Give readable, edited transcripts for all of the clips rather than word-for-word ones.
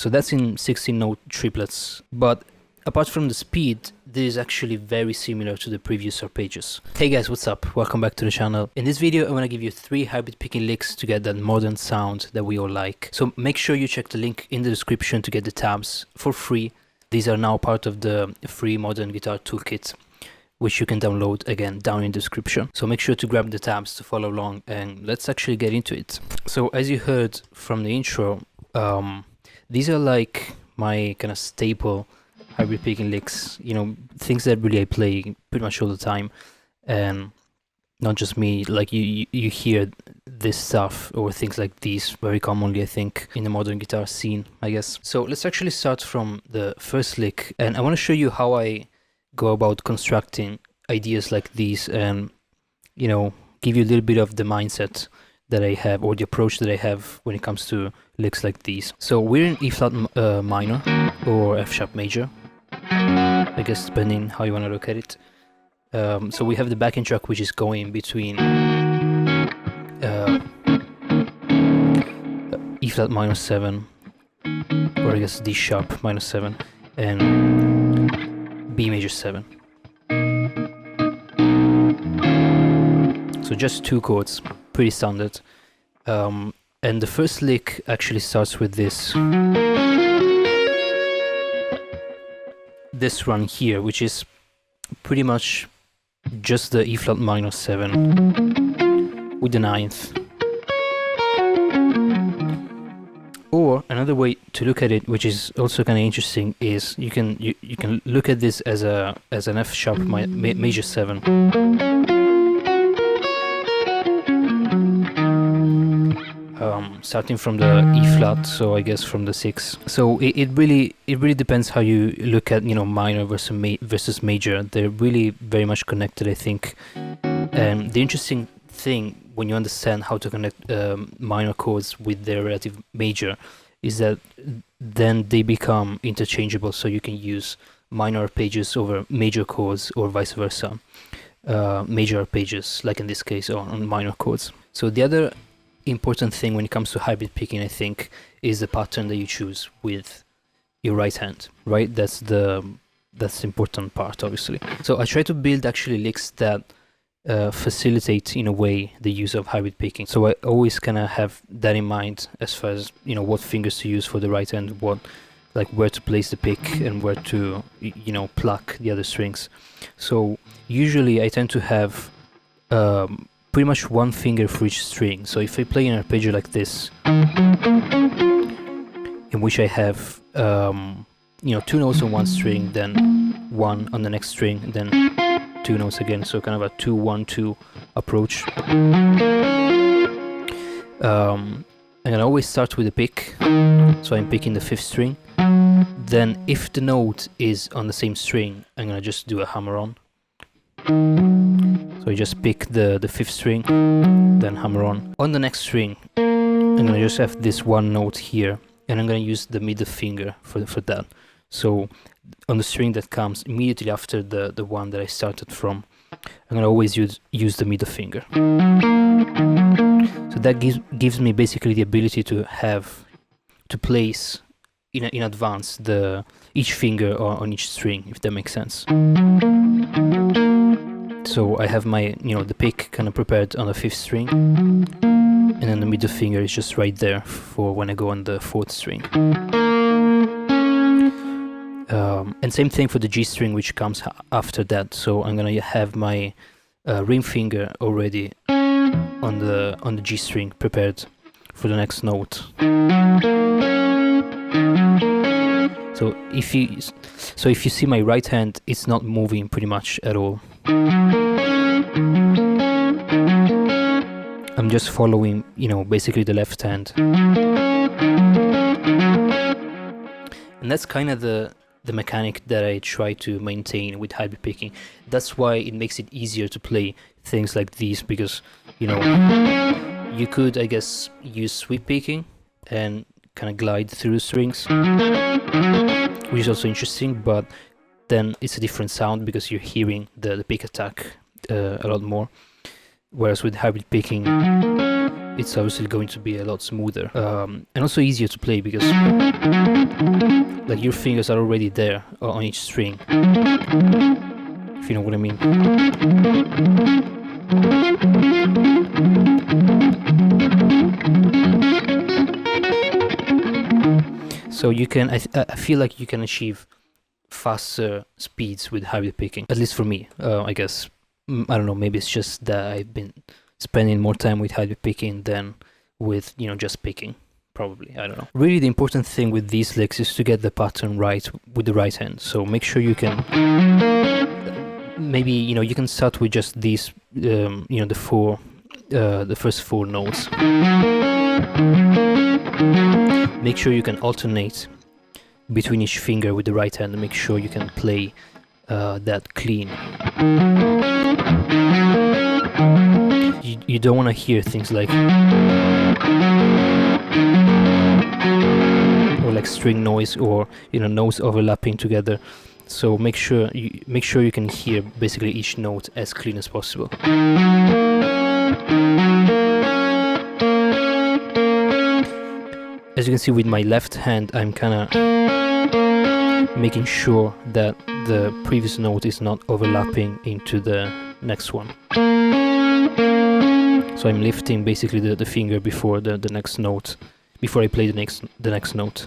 So that's in 16 note triplets. But apart from the speed, this is actually very similar to the previous arpeggios. Hey guys, what's up? Welcome back to the channel. In this video, I want to give you 3 hybrid picking licks to get that modern sound that we all like. So make sure you check the link in the description to get the tabs for free. These are now part of the free modern guitar toolkit, which you can download again down in the description. So make sure to grab the tabs to follow along, and let's actually get into it. So as you heard from the intro, these are like my kind of staple hybrid picking licks, you know, things that really I play pretty much all the time, and not just me. Like you hear this stuff or things like these very commonly, I think, in the modern guitar scene, I guess. So let's actually start from the first lick, and I want to show you how I go about constructing ideas like these, and you know, give you a little bit of the mindset that I have, or the approach that I have when it comes to licks like these. So we're in E flat minor or F sharp major, I guess, depending how you want to look at it. So we have the backing track, which is going between E flat minor 7, or I guess D sharp minor 7, and B major 7. So just 2 chords, pretty standard. And the first lick actually starts with this run here, which is pretty much just the E flat minor 7 with the 9th. Or another way to look at it, which is also kind of interesting, is you can look at this as an F sharp major 7. Starting from the E flat, so I guess from the 6. So it really depends how you look at, you know, minor versus major. They're really very much connected, I think. And the interesting thing when you understand how to connect minor chords with their relative major is that then they become interchangeable. So you can use minor arpeggios over major chords, or vice versa. Major arpeggios, like in this case, on minor chords. So the other important thing when it comes to hybrid picking, I think, is the pattern that you choose with your right hand, right? That's the important part, obviously. So I try to build actually licks that facilitate, in a way, the use of hybrid picking. So I always kind of have that in mind as far as, you know, what fingers to use for the right hand, where to place the pick and where to, you know, pluck the other strings. So usually I tend to have pretty much 1 finger for each string. So if I play an arpeggio like this, in which I have you know, 2 notes on one string, then 1 on the next string, and then 2 notes again, so kind of a 2-1-2 approach. And I always start with a pick, so I'm picking the 5th string. Then if the note is on the same string, I'm gonna just do a hammer on. So I just pick the 5th string, then hammer on. On the next string, I'm gonna just have this 1 note here, and I'm gonna use the middle finger for that. So on the string that comes immediately after the one that I started from, I'm gonna always use the middle finger. So that gives me basically the ability to place in advance each finger on each string, if that makes sense. So I have my, you know, the pick kind of prepared on the 5th string, and then the middle finger is just right there for when I go on the 4th string. And same thing for the G string, which comes after that. So I'm gonna have my ring finger already on the G string prepared for the next note. So if you see my right hand, it's not moving pretty much at all. I'm just following, you know, basically the left hand. And that's kind of the mechanic that I try to maintain with hybrid picking. That's why it makes it easier to play things like these, because, you know, you could, I guess, use sweep picking and kind of glide through strings, which is also interesting, but then it's a different sound because you're hearing the pick attack a lot more. Whereas with hybrid picking, it's obviously going to be a lot smoother, and also easier to play because like your fingers are already there on each string, if you know what I mean. So you can, I feel like you can achieve faster speeds with hybrid picking, at least for me. I guess, I don't know, maybe it's just that I've been spending more time with hybrid picking than with, you know, just picking, probably, I don't know. Really the important thing with these licks is to get the pattern right with the right hand, so make sure you can, maybe, you know, you can start with just these, you know, the first 4 notes. Make sure you can alternate between each finger with the right hand and make sure you can play that clean. You don't want to hear things like, or like string noise, or, you know, notes overlapping together. So make sure you can hear basically each note as clean as possible. As you can see with my left hand, I'm kind of making sure that the previous note is not overlapping into the next one. So I'm lifting basically the finger before the next note, before I play the next note.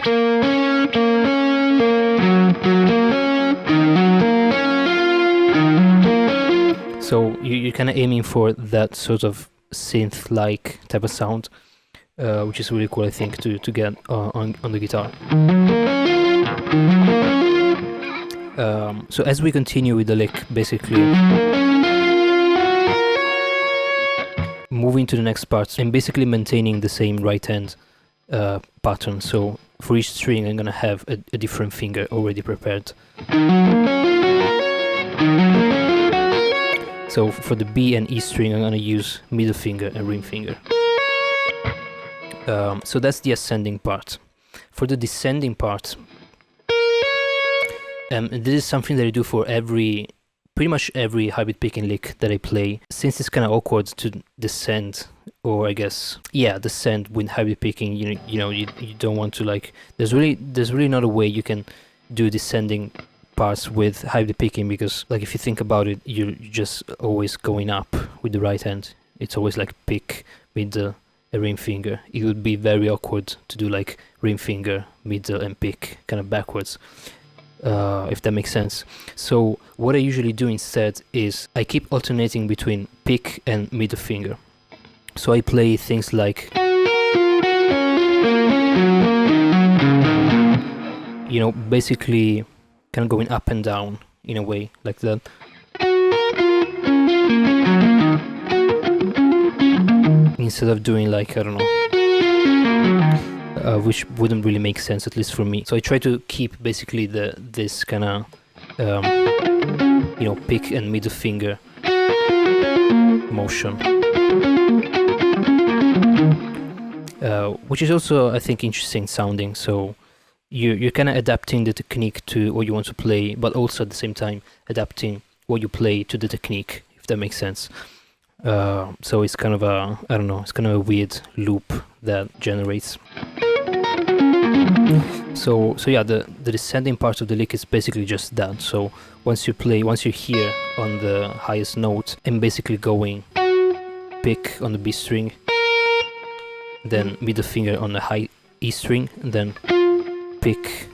So you're kind of aiming for that sort of synth-like type of sound, which is really cool, I think, to get on the guitar. So as we continue with the lick, basically moving to the next part and basically maintaining the same right hand pattern. So for each string I'm gonna have a different finger already prepared. So for the B and E string I'm gonna use middle finger and ring finger. So that's the ascending part. For the descending part, this is something that I do for pretty much every hybrid picking lick that I play, since it's kind of awkward to descend, or I guess, yeah, descend with hybrid picking. You don't want to, like, there's really not a way you can do descending parts with hybrid picking, because, like, if you think about it, you're just always going up with the right hand. It's always like pick, middle, a ring finger. It would be very awkward to do like ring finger, middle, and pick kind of backwards. If that makes sense. So what I usually do instead is I keep alternating between pick and middle finger. So I play things like, you know, basically kind of going up and down in a way like that. Instead of doing like, I don't know, which wouldn't really make sense, at least for me. So I try to keep basically this kind of you know, pick and middle finger motion, which is also, I think, interesting sounding. So you're kind of adapting the technique to what you want to play, but also at the same time adapting what you play to the technique, if that makes sense. So it's kind of a, I don't know, it's kind of a weird loop that generates. So yeah, the descending part of the lick is basically just that. So once you hear on the highest note, I'm basically going pick on the B string, then middle finger on the high E string, and then pick,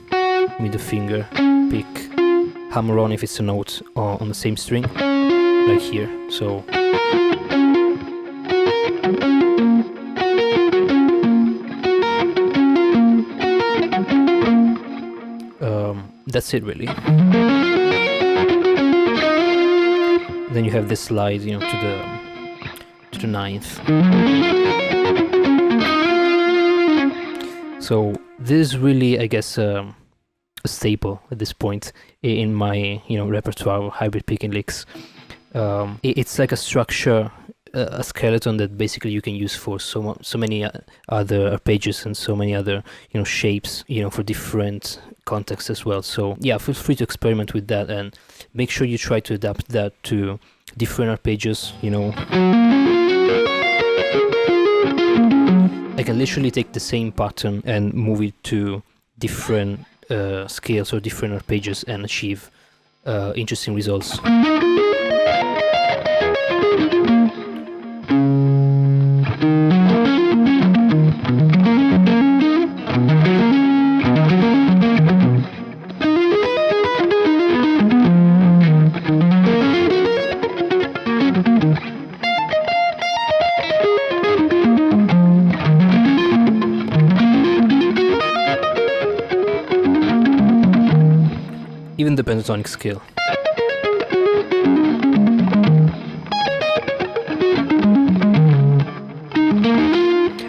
middle finger, pick, hammer on if it's a note on the same string, like here. So that's it really. Then you have this slide, you know, to the ninth. So this is really, I guess, a staple at this point in my, you know, repertoire of hybrid picking licks. It's like a structure, a skeleton that basically you can use for so many other arpeggios and so many other, you know, shapes, you know, for different contexts as well. So yeah, feel free to experiment with that and make sure you try to adapt that to different arpeggios, you know. can literally take the same pattern and move it to different scales or different arpeggios and achieve interesting results. Even the pentatonic scale.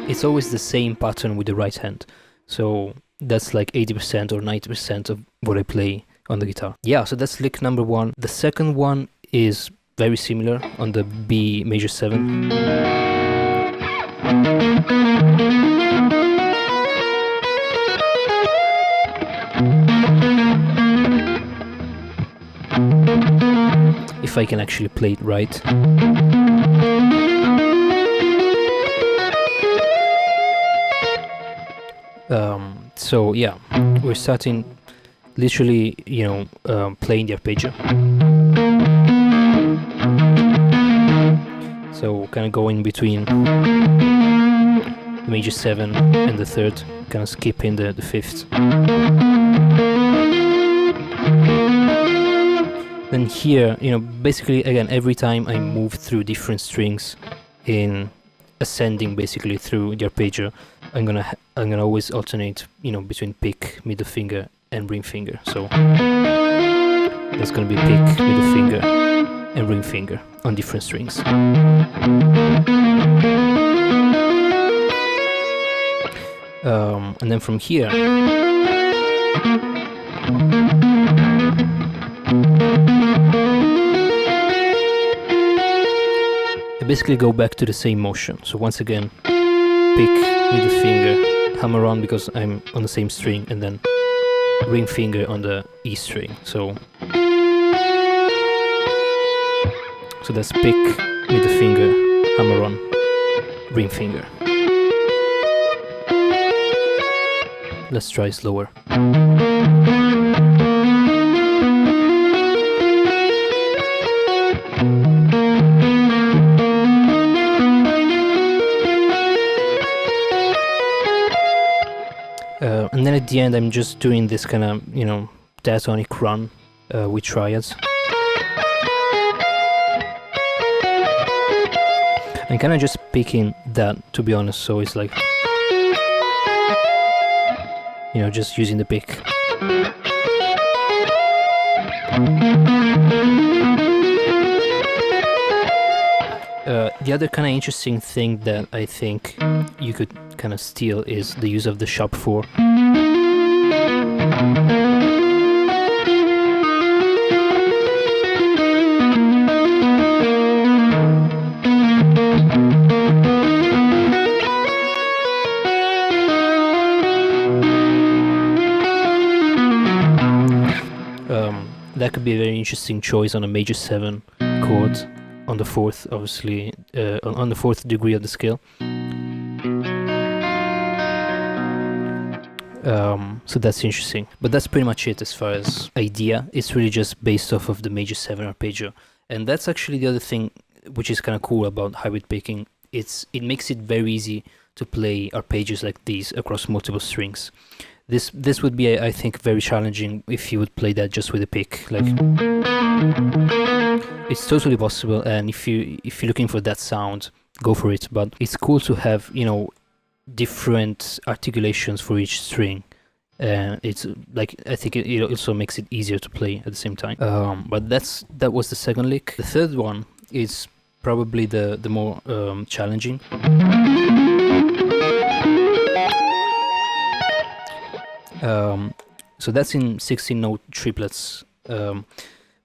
It's always the same pattern with the right hand, so that's like 80% or 90% of what I play on the guitar. Yeah, so that's lick number 1. The second one is very similar on the B major 7. If I can actually play it right. So yeah, we're starting literally, playing the arpeggio. So kind of go in between the major 7 and the 3rd, kind of skipping the 5th. Then here, basically again, every time I move through different strings in ascending basically through the arpeggio, I'm gonna always alternate, between pick, middle finger, and ring finger. So that's gonna be pick, middle finger, and ring finger on different strings. And then from here, I basically go back to the same motion. So once again, pick, middle finger, hammer on because I'm on the same string, and then ring finger on the E string. So that's pick, middle finger, hammer on, ring finger. Let's try slower. And then at the end I'm just doing this kind of, diatonic run with triads. I'm kind of just picking that, to be honest, so it's like, just using the pick. The other kind of interesting thing that I think you could kind of steal is the use of the sharp 4. That could be a very interesting choice on a major 7 chord on the 4th, obviously, on the 4th degree of the scale. So that's interesting, but that's pretty much it as far as idea. It's really just based off of the major 7 arpeggio, and that's actually the other thing which is kind of cool about hybrid picking. It makes it very easy to play arpeggios like these across multiple strings. This would be, I think, very challenging if you would play that just with a pick. Like, it's totally possible, and if you're looking for that sound, go for it. But it's cool to have, different articulations for each string, and it's like, I think it also makes it easier to play at the same time. But that was the second lick. The third one is probably the more challenging. So that's in 16-note triplets,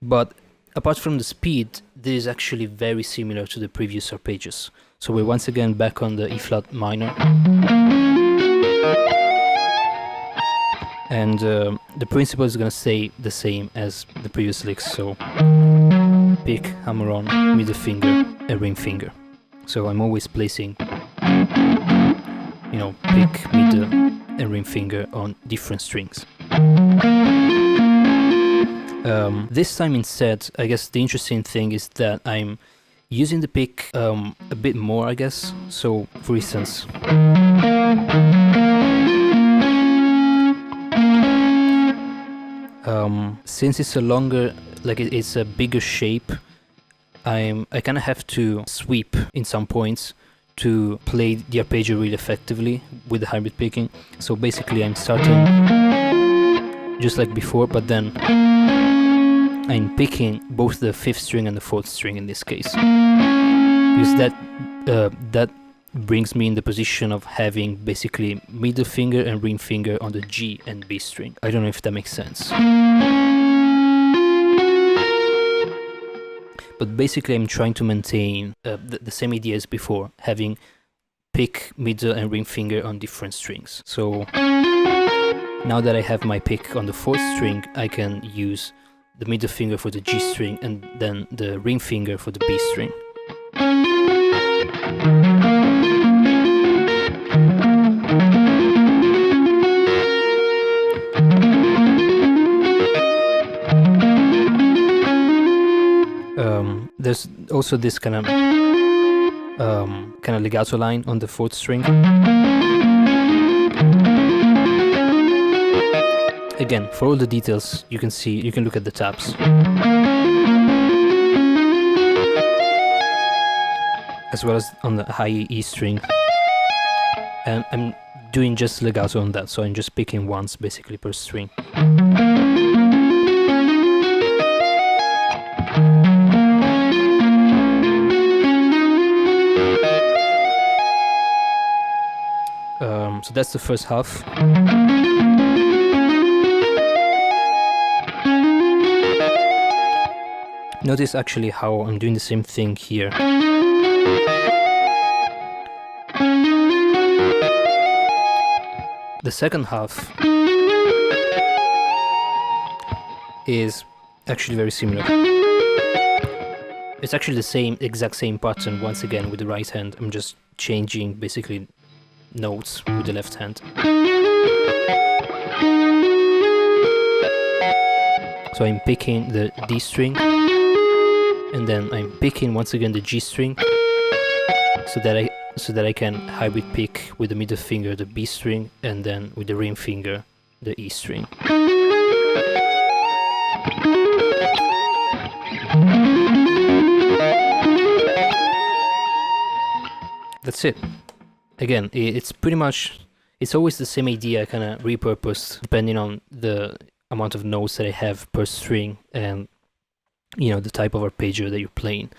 but apart from the speed, this is actually very similar to the previous arpeggios. So we're once again back on the E flat minor, and the principle is gonna stay the same as the previous licks. So pick, hammer on, middle finger, and ring finger. So I'm always placing you know, pick, middle and ring finger on different strings. This time instead, I guess the interesting thing is that I'm using the pick a bit more, I guess. So for instance, since it's a longer, like it's a bigger shape, I kind of have to sweep in some points to play the arpeggio really effectively with the hybrid picking. So basically I'm starting just like before, but then I'm picking both the 5th string and the 4th string in this case, because that brings me in the position of having basically middle finger and ring finger on the G and B string. I don't know if that makes sense. But basically I'm trying to maintain the same idea as before, having pick, middle and ring finger on different strings. So now that I have my pick on the 4th string, I can use the middle finger for the G string and then the ring finger for the B string. There's also this kind of legato line on the 4th string. Again, for all the details, you can look at the tabs. As well as on the high E string. And I'm doing just legato on that, so I'm just picking once basically per string. So that's the first half. Notice actually how I'm doing the same thing here. The second half is actually very similar. It's actually the exact same pattern once again with the right hand. I'm just changing basically notes with the left hand. So I'm picking the D string and then I'm picking once again the G string so that I can hybrid pick with the middle finger the B string and then with the ring finger the E string. That's it. Again, it's pretty much, it's always the same idea, kind of repurposed depending on the amount of notes that I have per string and, you know, the type of arpeggio that you're playing.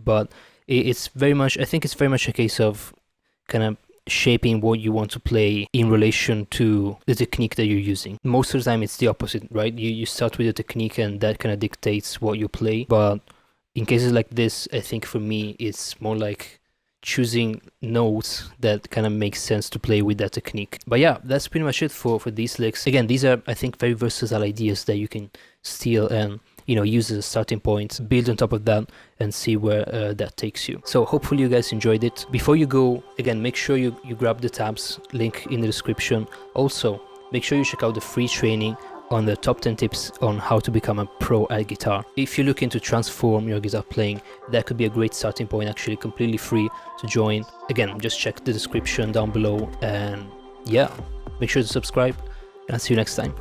But it's very much, I think it's very much a case of kind of shaping what you want to play in relation to the technique that you're using. Most of the time it's the opposite, right? You start with the technique and that kind of dictates what you play. But in cases like this, I think for me it's more like choosing notes that kind of make sense to play with that technique. But yeah, that's pretty much it for these licks. Again, these are, I think, very versatile ideas that you can steal and, you know, use as a starting point, build on top of that and see where that takes you. So hopefully you guys enjoyed it. Before you go, again, make sure you grab the tabs, link in the description. Also, make sure you check out the free training on the top 10 tips on how to become a pro at guitar. If you're looking to transform your guitar playing, that could be a great starting point, actually completely free to join. Again, just check the description down below and yeah, make sure to subscribe and I'll see you next time.